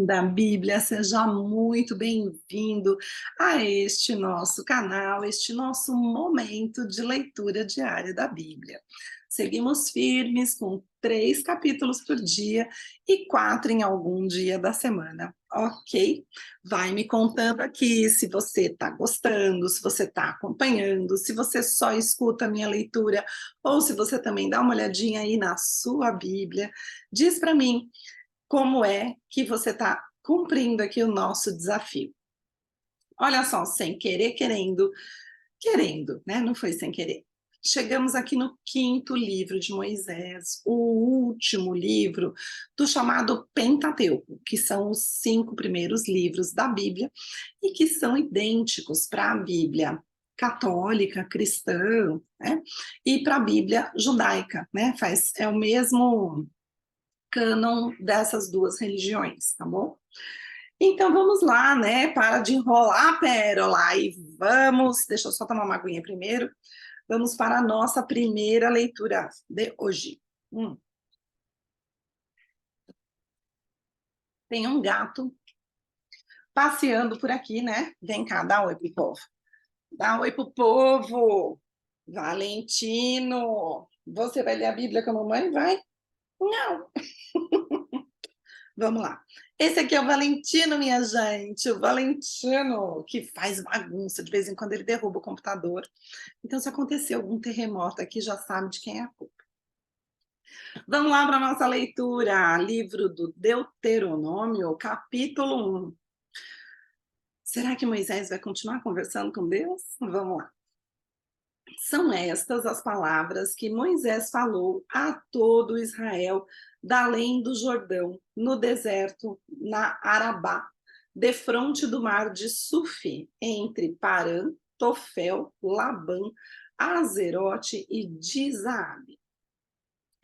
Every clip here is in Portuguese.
Da Bíblia, seja muito bem-vindo a este nosso canal, este nosso momento de leitura diária da Bíblia. Seguimos firmes com 3 capítulos por dia e 4 em algum dia da semana, ok? Vai me contando aqui se você está gostando, se você está acompanhando, se você só escuta a minha leitura ou se você também dá uma olhadinha aí na sua Bíblia. Diz para mim como é que você está cumprindo aqui o nosso desafio. Olha só, sem querer, querendo, né? Não foi sem querer. Chegamos aqui no 5º livro de Moisés, o último livro do chamado Pentateuco, que são os 5 primeiros livros da Bíblia e que são idênticos para a Bíblia católica, cristã, né? E para a Bíblia judaica, né? É o mesmo cânon dessas 2 religiões, tá bom? Então vamos lá, né? Para de enrolar a pérola e vamos. Deixa eu só tomar uma aguinha primeiro. Vamos para a nossa primeira leitura de hoje. Tem um gato passeando por aqui, né? Vem cá, dá um oi pro povo. Dá um oi pro povo. Valentino, você vai ler a Bíblia com a mamãe? Vai? Não. Vamos lá. Esse aqui é o Valentino, minha gente. O Valentino, que faz bagunça. De vez em quando ele derruba o computador. Então, se acontecer algum terremoto aqui, já sabe de quem é a culpa. Vamos lá para a nossa leitura. Livro do Deuteronômio, capítulo 1. Será que Moisés vai continuar conversando com Deus? Vamos lá. São estas as palavras que Moisés falou a todo Israel da além do Jordão, no deserto, na Arabá, defronte do mar de Sufi, entre Parã, Tofel, Labã, Azerote e Dizaabe.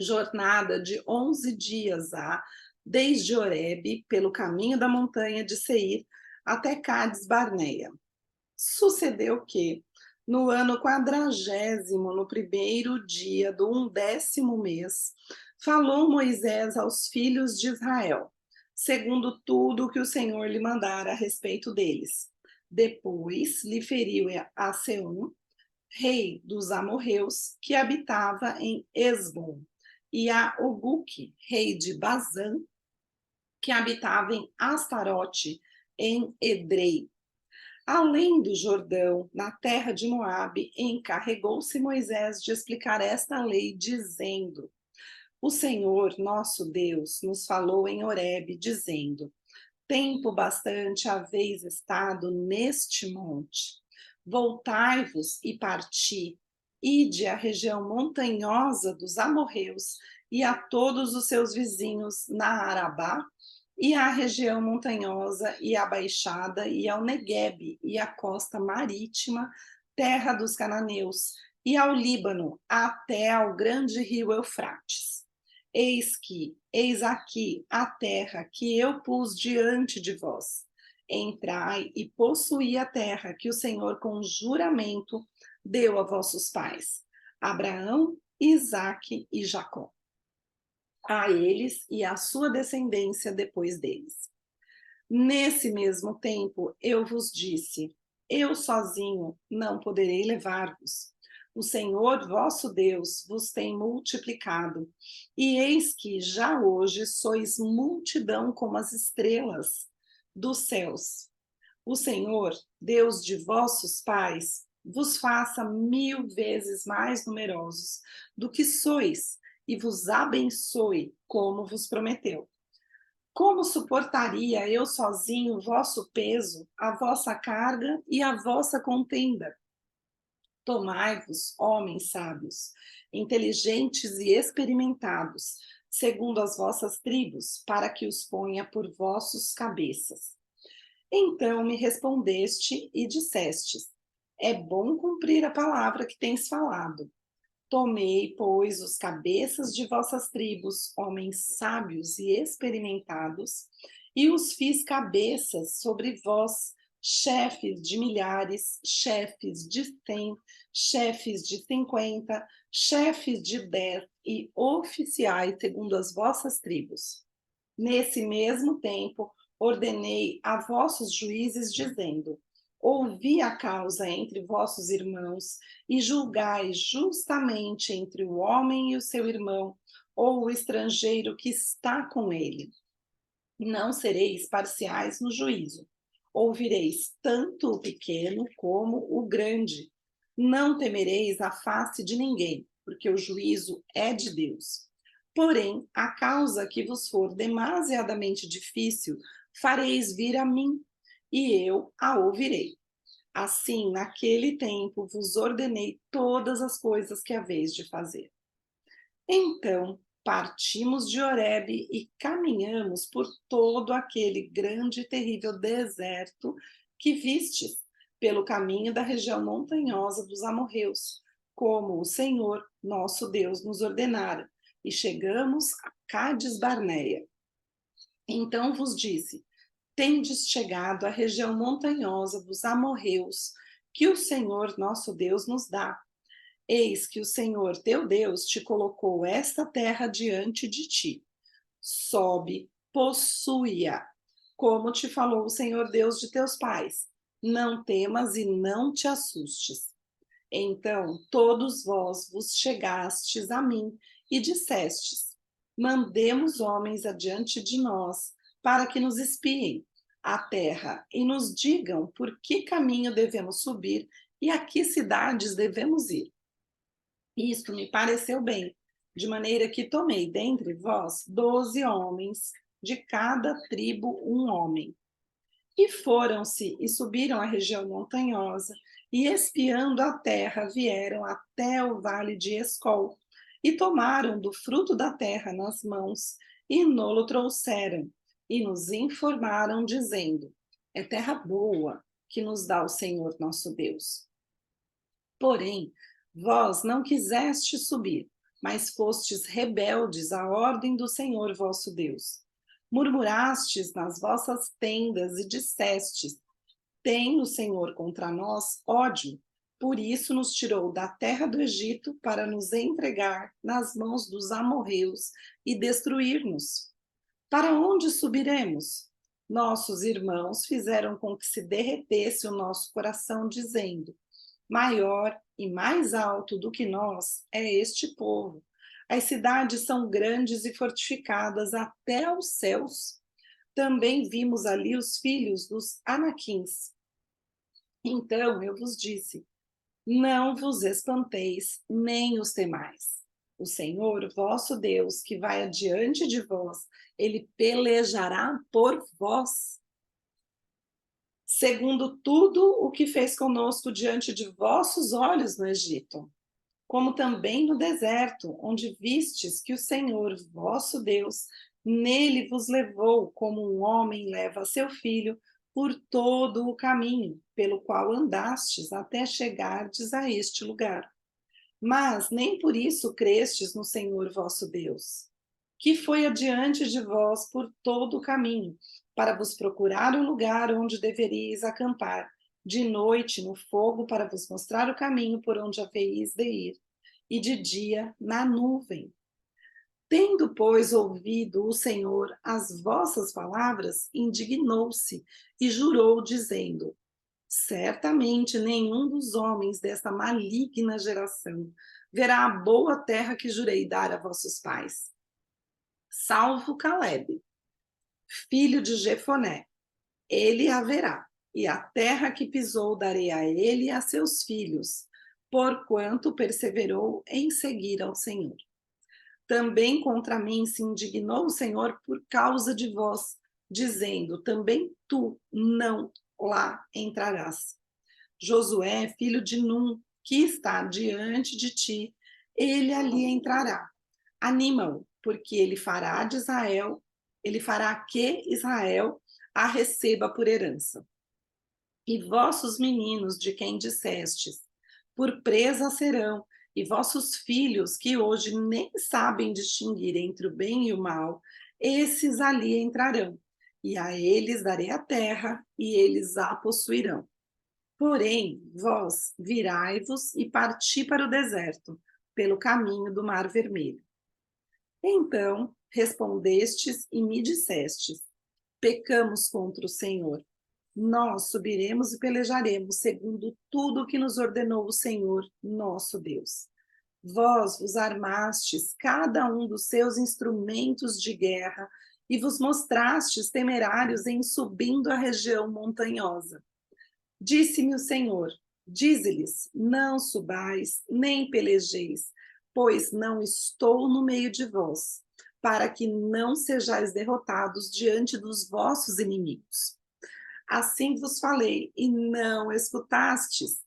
Jornada de 11 dias há, desde Horebe, pelo caminho da montanha de Seir, até Cades Barneia. Sucedeu que, no ano 40º, no primeiro dia do 11º mês, falou Moisés aos filhos de Israel, segundo tudo o que o Senhor lhe mandara a respeito deles. Depois lhe feriu a Seom, rei dos amorreus, que habitava em Esbom, e a Oguque, rei de Bazã, que habitava em Astarote, em Edrei. Além do Jordão, na terra de Moabe, encarregou-se Moisés de explicar esta lei, dizendo: O Senhor, nosso Deus, nos falou em Horebe, dizendo: Tempo bastante haveis estado neste monte. Voltai-vos e parti, ide à região montanhosa dos amorreus e a todos os seus vizinhos na Arabá, e à região montanhosa e à baixada, e ao Neguebe, e à costa marítima, terra dos cananeus, e ao Líbano, até ao grande rio Eufrates. Eis aqui a terra que eu pus diante de vós. Entrai e possuí a terra que o Senhor com juramento deu a vossos pais, Abraão, Isaque e Jacó, a eles e à sua descendência depois deles. Nesse mesmo tempo eu vos disse: eu sozinho não poderei levar-vos. O Senhor vosso Deus vos tem multiplicado, e eis que já hoje sois multidão como as estrelas dos céus. O Senhor, Deus de vossos pais, vos faça 1000 vezes mais numerosos do que sois, e vos abençoe como vos prometeu. Como suportaria eu sozinho o vosso peso, a vossa carga e a vossa contenda? Tomai-vos, homens sábios, inteligentes e experimentados, segundo as vossas tribos, para que os ponha por vossos cabeças. Então me respondeste e dissestes: é bom cumprir a palavra que tens falado. Tomei, pois, os cabeças de vossas tribos, homens sábios e experimentados, e os fiz cabeças sobre vós, chefes de milhares, chefes de 100, chefes de 50, chefes de 10 e oficiais segundo as vossas tribos. Nesse mesmo tempo, ordenei a vossos juízes, dizendo: ouvi a causa entre vossos irmãos e julgai justamente entre o homem e o seu irmão, ou o estrangeiro que está com ele. Não sereis parciais no juízo. Ouvireis tanto o pequeno como o grande. Não temereis a face de ninguém, porque o juízo é de Deus. Porém, a causa que vos for demasiadamente difícil, fareis vir a mim, e eu a ouvirei. Assim, naquele tempo, vos ordenei todas as coisas que haveis de fazer. Então, partimos de Horebe e caminhamos por todo aquele grande e terrível deserto que vistes, pelo caminho da região montanhosa dos amorreus, como o Senhor, nosso Deus, nos ordenara, e chegamos a Cádiz Barneia. Então vos disse: tendes chegado à região montanhosa dos amorreus, que o Senhor, nosso Deus, nos dá. Eis que o Senhor teu Deus te colocou esta terra diante de ti. Sobe, possui-a, como te falou o Senhor Deus de teus pais. Não temas e não te assustes. Então todos vós vos chegastes a mim e dissestes: mandemos homens adiante de nós, para que nos espiem a terra e nos digam por que caminho devemos subir e a que cidades devemos ir. Isto me pareceu bem, de maneira que tomei dentre vós 12 homens, de cada tribo um homem. E foram-se e subiram a região montanhosa, e espiando a terra, vieram até o vale de Escol, e tomaram do fruto da terra nas mãos, e nolo trouxeram, e nos informaram, dizendo: é terra boa que nos dá o Senhor nosso Deus. Porém, vós não quisestes subir, mas fostes rebeldes à ordem do Senhor vosso Deus. Murmurastes nas vossas tendas e dissestes: tem o Senhor contra nós ódio, por isso nos tirou da terra do Egito para nos entregar nas mãos dos amorreus e destruir-nos. Para onde subiremos? Nossos irmãos fizeram com que se derretesse o nosso coração, dizendo: maior e mais alto do que nós é este povo. As cidades são grandes e fortificadas até os céus. Também vimos ali os filhos dos Anaquins. Então eu vos disse: não vos espanteis, nem os temais. O Senhor, vosso Deus, que vai adiante de vós, ele pelejará por vós, segundo tudo o que fez conosco diante de vossos olhos no Egito, como também no deserto, onde vistes que o Senhor, vosso Deus, nele vos levou, como um homem leva seu filho, por todo o caminho pelo qual andastes até chegardes a este lugar. Mas nem por isso crestes no Senhor vosso Deus, que foi adiante de vós por todo o caminho, para vos procurar o lugar onde deveríeis acampar, de noite no fogo para vos mostrar o caminho por onde haveis de ir, e de dia na nuvem. Tendo, pois, ouvido o Senhor as vossas palavras, indignou-se e jurou, dizendo: certamente nenhum dos homens desta maligna geração verá a boa terra que jurei dar a vossos pais, salvo Caleb, filho de Jefoné. Ele a verá, e a terra que pisou darei a ele e a seus filhos, porquanto perseverou em seguir ao Senhor. Também contra mim se indignou o Senhor por causa de vós, dizendo: também tu não lá entrarás. Josué, filho de Num, que está diante de ti, ele ali entrará. Anima-o, porque ele fará que Israel a receba por herança. E vossos meninos, de quem dissestes: por presa serão, e vossos filhos, que hoje nem sabem distinguir entre o bem e o mal, esses ali entrarão, e a eles darei a terra, e eles a possuirão. Porém, vós virai-vos e parti para o deserto, pelo caminho do Mar Vermelho. Então respondestes e me dissestes: pecamos contra o Senhor. Nós subiremos e pelejaremos segundo tudo o que nos ordenou o Senhor, nosso Deus. Vós vos armastes cada um dos seus instrumentos de guerra e vos mostrastes temerários em subindo a região montanhosa. Disse-me o Senhor: dize-lhes, não subais, nem pelejeis, pois não estou no meio de vós, para que não sejais derrotados diante dos vossos inimigos. Assim vos falei, e não escutastes.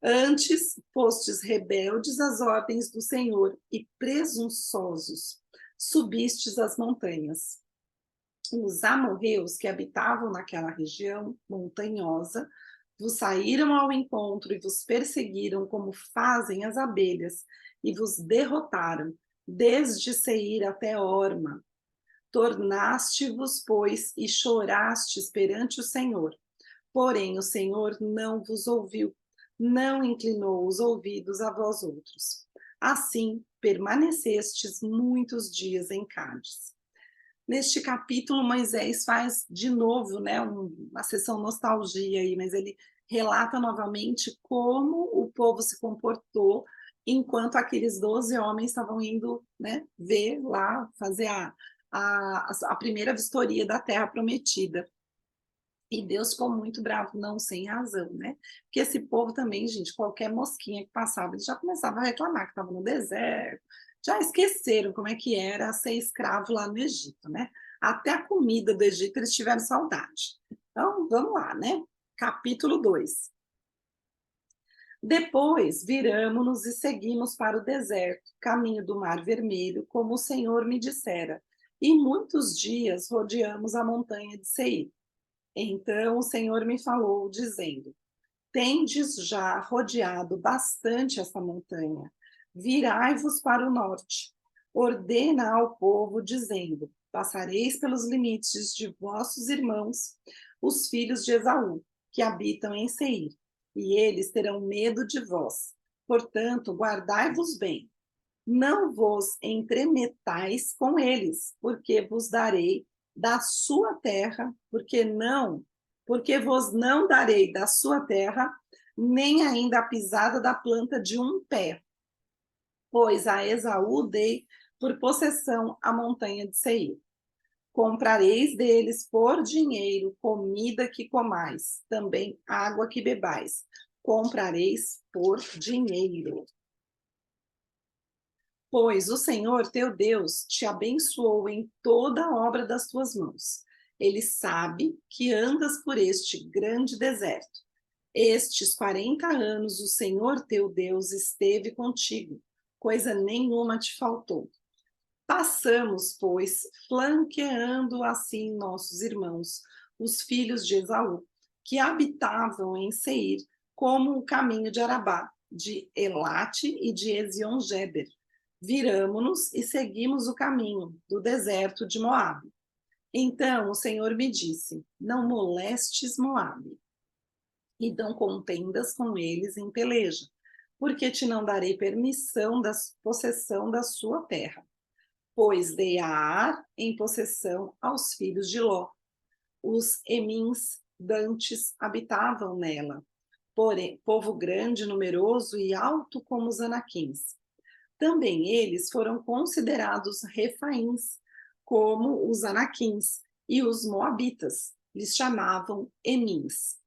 Antes fostes rebeldes às ordens do Senhor e presunçosos, subistes as montanhas. Os amorreus que habitavam naquela região montanhosa vos saíram ao encontro e vos perseguiram como fazem as abelhas, e vos derrotaram, desde Seir até Horma. Tornaste-vos, pois, e chorastes perante o Senhor. Porém, o Senhor não vos ouviu, não inclinou os ouvidos a vós outros. Assim, permanecestes muitos dias em Cádiz. Neste capítulo, Moisés faz de novo, né, uma sessão nostalgia aí, mas ele relata novamente como o povo se comportou enquanto aqueles 12 homens estavam indo, né, ver lá, fazer a primeira vistoria da Terra Prometida. E Deus ficou muito bravo, não sem razão, né? Porque esse povo também, gente, qualquer mosquinha que passava, eles já começavam a reclamar que estava no deserto, já esqueceram como é que era ser escravo lá no Egito, né? Até a comida do Egito eles tiveram saudade. Então, vamos lá, né? Capítulo 2. Depois viramo-nos e seguimos para o deserto, caminho do Mar Vermelho, como o Senhor me dissera, e muitos dias rodeamos a montanha de Seir. Então o Senhor me falou, dizendo: tendes já rodeado bastante essa montanha, virai-vos para o norte. Ordena ao povo, dizendo: passareis pelos limites de vossos irmãos, os filhos de Esaú, que habitam em Seir, e eles terão medo de vós. Portanto, guardai-vos bem. Não vos entremetais com eles, porque vos darei da sua terra, porque vos não darei da sua terra, nem ainda a pisada da planta de um pé, pois a Esaú dei por possessão a montanha de Seir. Comprareis deles por dinheiro comida que comais, também água que bebais. Comprareis por dinheiro. Pois o Senhor teu Deus te abençoou em toda a obra das tuas mãos. Ele sabe que andas por este grande deserto. Estes 40 anos o Senhor teu Deus esteve contigo, coisa nenhuma te faltou. Passamos, pois, flanqueando assim nossos irmãos, os filhos de Esaú, que habitavam em Seir, como o caminho de Arabá, de Elate e de Ezion-Geber. Viramo-nos e seguimos o caminho do deserto de Moabe. Então o Senhor me disse: não molestes Moabe, e não contendas com eles em peleja, porque te não darei permissão da possessão da sua terra. Pois dei a Ar em possessão aos filhos de Ló. Os Emins dantes habitavam nela, porém, povo grande, numeroso e alto como os Anaquins. Também eles foram considerados refaíns, como os Anaquins, e os Moabitas lhes chamavam Emins.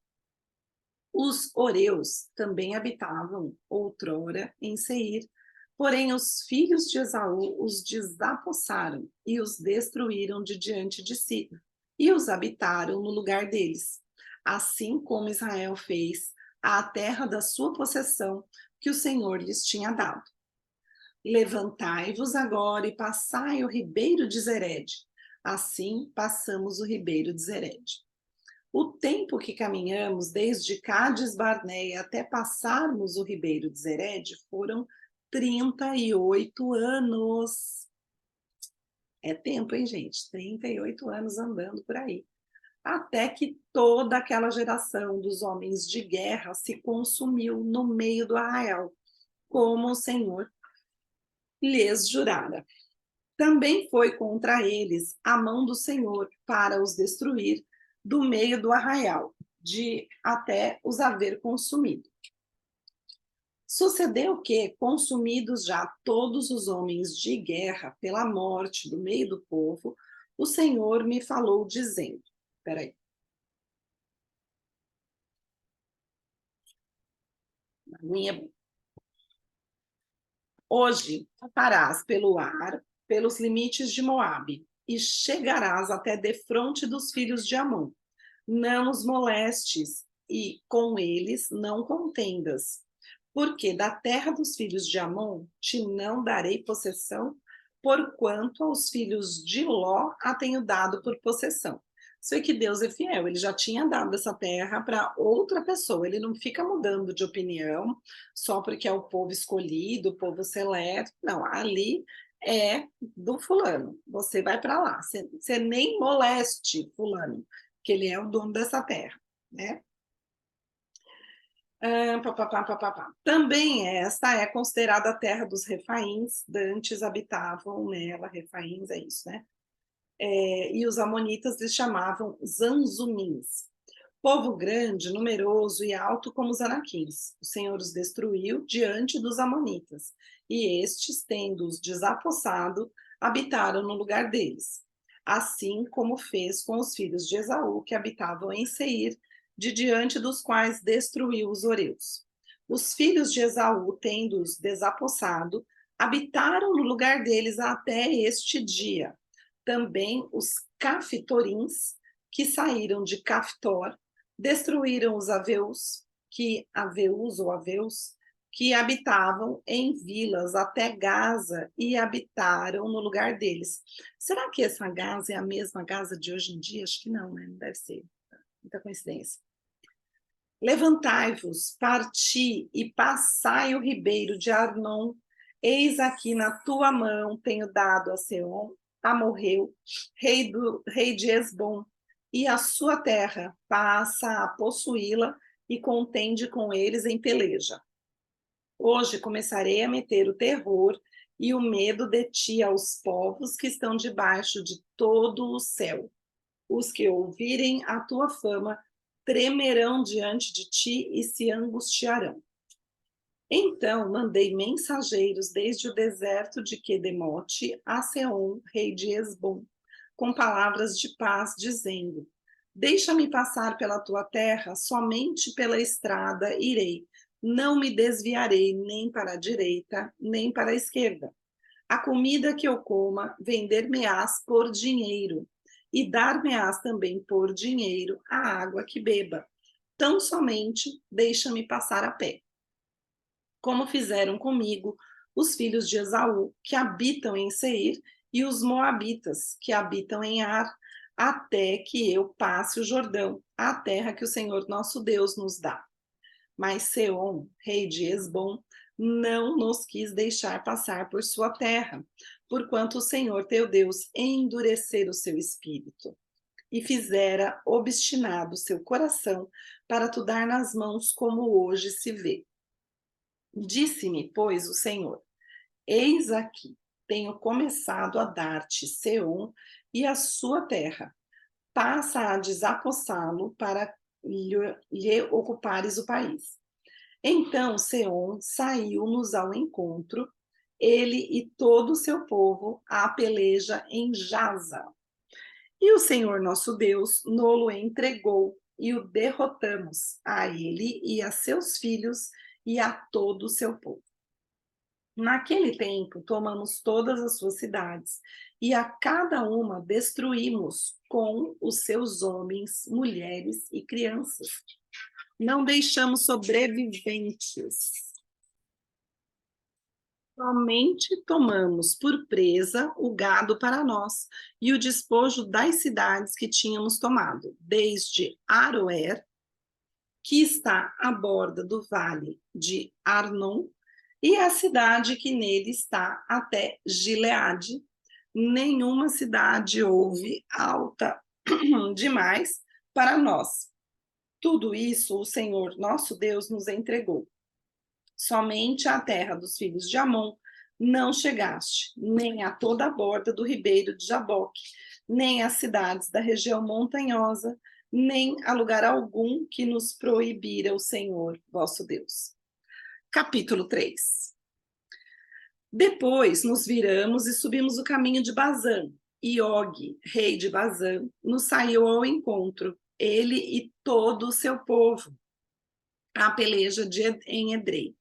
Os Oreus também habitavam outrora em Seir, porém os filhos de Esaú os desapossaram e os destruíram de diante de si, e os habitaram no lugar deles, assim como Israel fez à terra da sua possessão, que o Senhor lhes tinha dado. Levantai-vos agora e passai o ribeiro de Zered. Assim passamos o ribeiro de Zered. O tempo que caminhamos desde Cádiz Barneia até passarmos o ribeiro de Zered foram 38 anos. É tempo, hein, gente? 38 anos andando por aí. Até que toda aquela geração dos homens de guerra se consumiu no meio do arraial, como o Senhor lhes jurara. Também foi contra eles a mão do Senhor para os destruir do meio do arraial, de até os haver consumido. Sucedeu que, consumidos já todos os homens de guerra pela morte do meio do povo, o Senhor me falou dizendo, peraí, hoje pararás pelo ar, pelos limites de Moabe, e chegarás até defronte dos filhos de Amon. Não os molestes, e com eles não contendas, porque da terra dos filhos de Amon te não darei possessão, porquanto aos filhos de Ló a tenho dado por possessão. Sei que Deus é fiel, ele já tinha dado essa terra para outra pessoa, ele não fica mudando de opinião só porque é o povo escolhido, o povo seleto. Não, ali é do fulano, você vai para lá, você nem moleste fulano, que ele é o dono dessa terra, né? Também esta é considerada a terra dos Refaíns, dantes habitavam nela, Refaíns é isso, né? E os amonitas lhes chamavam Zanzumins. Povo grande, numeroso e alto como os anaquins. O Senhor os destruiu diante dos amonitas, e estes, tendo-os desapossado, habitaram no lugar deles. Assim como fez com os filhos de Esaú, que habitavam em Seir, de diante dos quais destruiu os horeus. Os filhos de Esaú, tendo-os desapossado, habitaram no lugar deles até este dia. Também os caftorins, que saíram de Caftor, destruíram os aveus, que habitavam em vilas até Gaza e habitaram no lugar deles. Será que essa Gaza é a mesma Gaza de hoje em dia? Acho que não, né? Não deve ser. Muita coincidência. Levantai-vos, parti e passai o ribeiro de Arnon. Eis aqui na tua mão tenho dado a Seom, Amorreu, rei de Esbom, e a sua terra, passa a possuí-la e contende com eles em peleja. Hoje começarei a meter o terror e o medo de ti aos povos que estão debaixo de todo o céu. Os que ouvirem a tua fama tremerão diante de ti e se angustiarão. Então mandei mensageiros desde o deserto de Quedemote a Seom, rei de Esbom, com palavras de paz, dizendo: deixa-me passar pela tua terra, somente pela estrada irei, não me desviarei nem para a direita, nem para a esquerda. A comida que eu coma, vender-me-ás por dinheiro, e dar-me-ás também por dinheiro a água que beba. Tão somente deixa-me passar a pé. Como fizeram comigo os filhos de Esaú, que habitam em Seir, e os moabitas, que habitam em Ar, até que eu passe o Jordão, a terra que o Senhor nosso Deus nos dá. Mas Seom, rei de Esbom, não nos quis deixar passar por sua terra, porquanto o Senhor teu Deus endurecera o seu espírito e fizera obstinado seu coração para tu dar nas mãos como hoje se vê. Disse-me, pois, o Senhor: eis aqui, tenho começado a dar-te Seom e a sua terra. Passa a desapossá-lo para lhe ocupares o país. Então Seom saiu-nos ao encontro, ele e todo o seu povo, à peleja em Jaza. E o Senhor nosso Deus nolo entregou, e o derrotamos, a ele e a seus filhos e a todo o seu povo. Naquele tempo, tomamos todas as suas cidades, e a cada uma destruímos com os seus homens, mulheres e crianças. Não deixamos sobreviventes. Somente tomamos por presa o gado para nós e o despojo das cidades que tínhamos tomado, desde Aroer, que está à borda do vale de Arnon, e a cidade que nele está até Gileade. Nenhuma cidade houve alta demais para nós. Tudo isso o Senhor nosso Deus nos entregou. Somente a terra dos filhos de Amon não chegaste, nem a toda a borda do ribeiro de Jaboque, nem às cidades da região montanhosa, nem a lugar algum que nos proibira o Senhor, vosso Deus. Capítulo 3. Depois nos viramos e subimos o caminho de Bazã, e Og, rei de Bazã, nos saiu ao encontro, ele e todo o seu povo, à peleja em Edrei.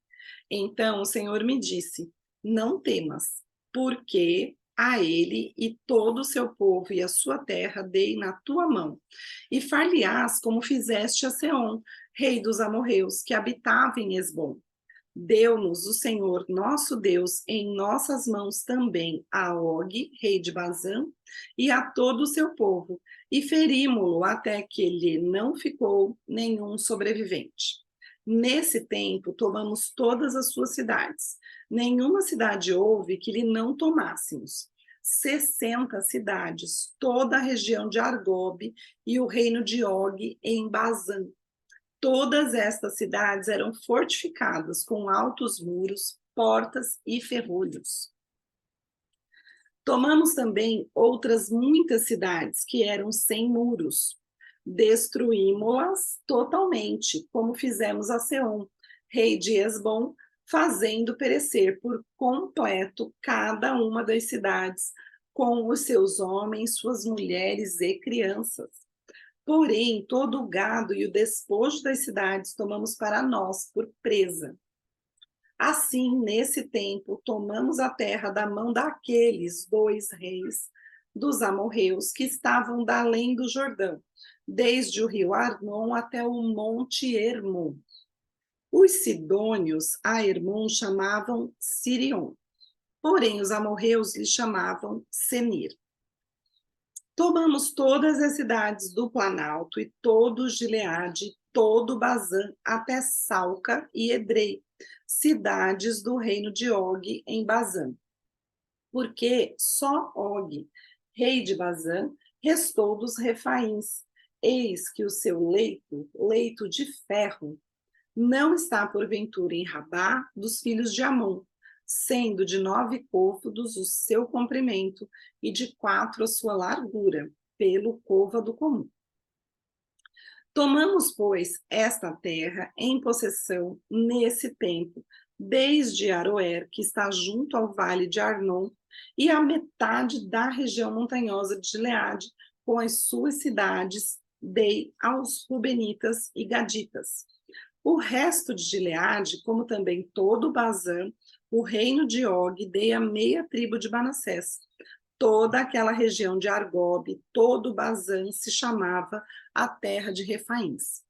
Então o Senhor me disse: não temas, porque a ele e todo o seu povo e a sua terra dei na tua mão, e far-lhe-ás como fizeste a Seom, rei dos amorreus, que habitava em Esbom. Deu-nos o Senhor nosso Deus em nossas mãos também a Og, rei de Bazã, e a todo o seu povo, e ferimos-lo até que lhe não ficou nenhum sobrevivente. Nesse tempo, tomamos todas as suas cidades. Nenhuma cidade houve que lhe não tomássemos. 60 cidades, toda a região de Argobe e o reino de Og em Bazã. Todas estas cidades eram fortificadas com altos muros, portas e ferrolhos. Tomamos também outras muitas cidades que eram sem muros. Destruímos-las totalmente, como fizemos a Seom, rei de Esbom, fazendo perecer por completo cada uma das cidades, com os seus homens, suas mulheres e crianças. Porém, todo o gado e o despojo das cidades tomamos para nós por presa. Assim, nesse tempo, tomamos a terra da mão daqueles 2 reis dos amorreus que estavam da além do Jordão, desde o rio Arnon até o monte Hermon. Os sidônios a Hermon chamavam Sirion, porém os amorreus lhe chamavam Senir. Tomamos todas as cidades do Planalto e todo o Gileade, todo o Bazã, até Salca e Edrei, cidades do reino de Og em Bazã. Porque só Og, rei de Bazã, restou dos Refaíns. Eis que o seu leito de ferro, não está porventura em Rabá dos filhos de Amon, sendo de 9 côvados o seu comprimento e de 4 a sua largura, pelo côvado comum. Tomamos, pois, esta terra em possessão nesse tempo, desde Aroer, que está junto ao vale de Arnon, e a metade da região montanhosa de Gileade, com as suas cidades, dei aos Rubenitas e Gaditas. O resto de Gileade, como também todo o Bazã, o reino de Og, dei a meia tribo de Manassés. Toda aquela região de Argobe, todo o Bazã se chamava a terra de Refaíns.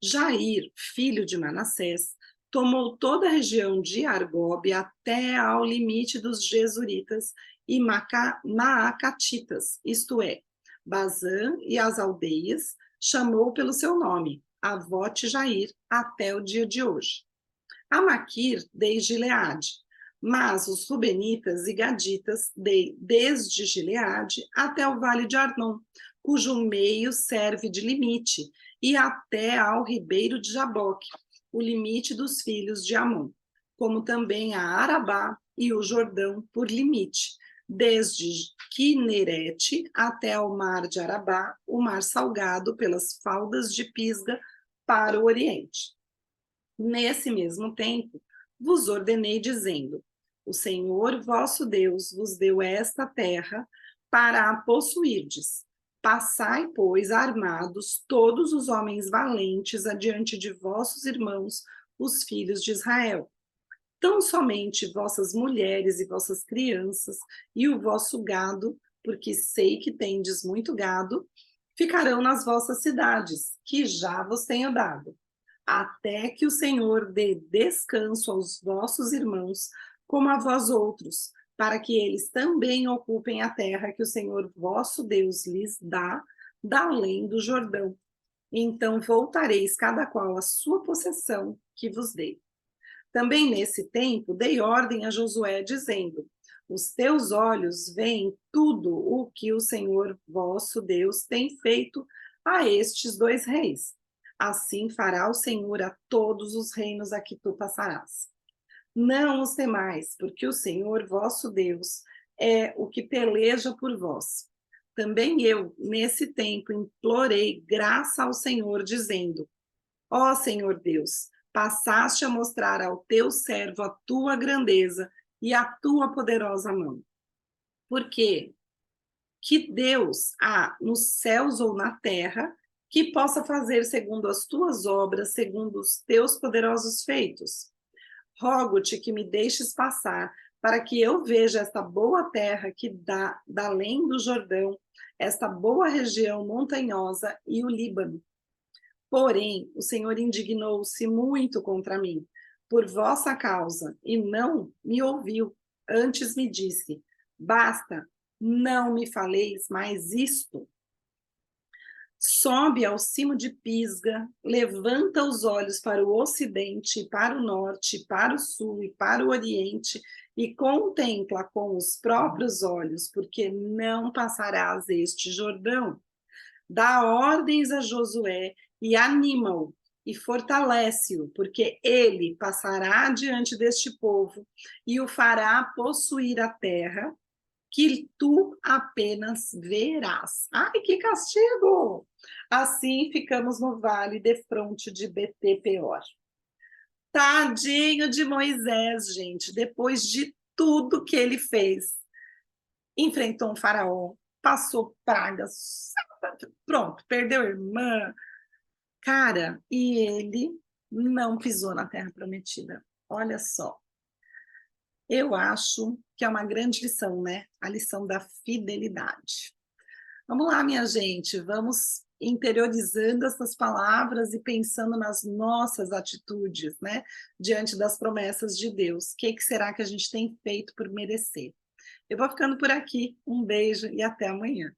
Jair, filho de Manassés, tomou toda a região de Argobe até ao limite dos Gesuritas e Maacatitas, isto é, Bazã e as aldeias, chamou pelo seu nome, Avote Jair, até o dia de hoje. A Maquir dei Gileade, mas os Rubenitas e Gaditas dei desde Gileade até o vale de Arnon, cujo meio serve de limite, e até ao ribeiro de Jaboque, o limite dos filhos de Amon, como também a Arabá e o Jordão por limite, desde Quinerete até o mar de Arabá, o mar salgado pelas faldas de Pisga para o oriente. Nesse mesmo tempo, vos ordenei dizendo: o Senhor vosso Deus vos deu esta terra para a possuirdes. Passai, pois, armados todos os homens valentes adiante de vossos irmãos, os filhos de Israel. Tão somente vossas mulheres e vossas crianças e o vosso gado, porque sei que tendes muito gado, ficarão nas vossas cidades, que já vos tenho dado, até que o Senhor dê descanso aos vossos irmãos, como a vós outros, para que eles também ocupem a terra que o Senhor vosso Deus lhes dá, da além do Jordão. Então voltareis cada qual à sua possessão que vos dei. Também nesse tempo dei ordem a Josué, dizendo: os teus olhos veem tudo o que o Senhor vosso Deus tem feito a estes 2 reis. Assim fará o Senhor a todos os reinos a que tu passarás. não os temais, porque o Senhor vosso Deus é o que peleja por vós. Também eu, nesse tempo, implorei graça ao Senhor, dizendo: Ó Senhor Deus, passaste a mostrar ao teu servo a tua grandeza e a tua poderosa mão. Porque que Deus há nos céus ou na terra que possa fazer segundo as tuas obras, segundo os teus poderosos feitos? Rogo-te que me deixes passar, para que eu veja esta boa terra que dá da além do Jordão, esta boa região montanhosa e o Líbano. Porém, o Senhor indignou-se muito contra mim, por vossa causa, e não me ouviu. Antes me disse: basta, não me faleis mais isto. Sobe ao cimo de Pisga, levanta os olhos para o ocidente, para o norte, para o sul e para o oriente, e contempla com os próprios olhos, porque não passarás este Jordão. Dá ordens a Josué e anima-o e fortalece-o, porque ele passará diante deste povo e o fará possuir a terra que tu apenas verás. Ai, que castigo! Assim ficamos no vale defronte de Bet-peor. Tadinho de Moisés, gente, depois de tudo que ele fez. Enfrentou um faraó, passou pragas, pronto, perdeu a irmã. Cara, e ele não pisou na terra prometida. Olha só. Eu acho que é uma grande lição, né? A lição da fidelidade. Vamos lá, minha gente, vamos interiorizando essas palavras e pensando nas nossas atitudes, né? Diante das promessas de Deus. O que será que a gente tem feito por merecer? Eu vou ficando por aqui. Um beijo e até amanhã.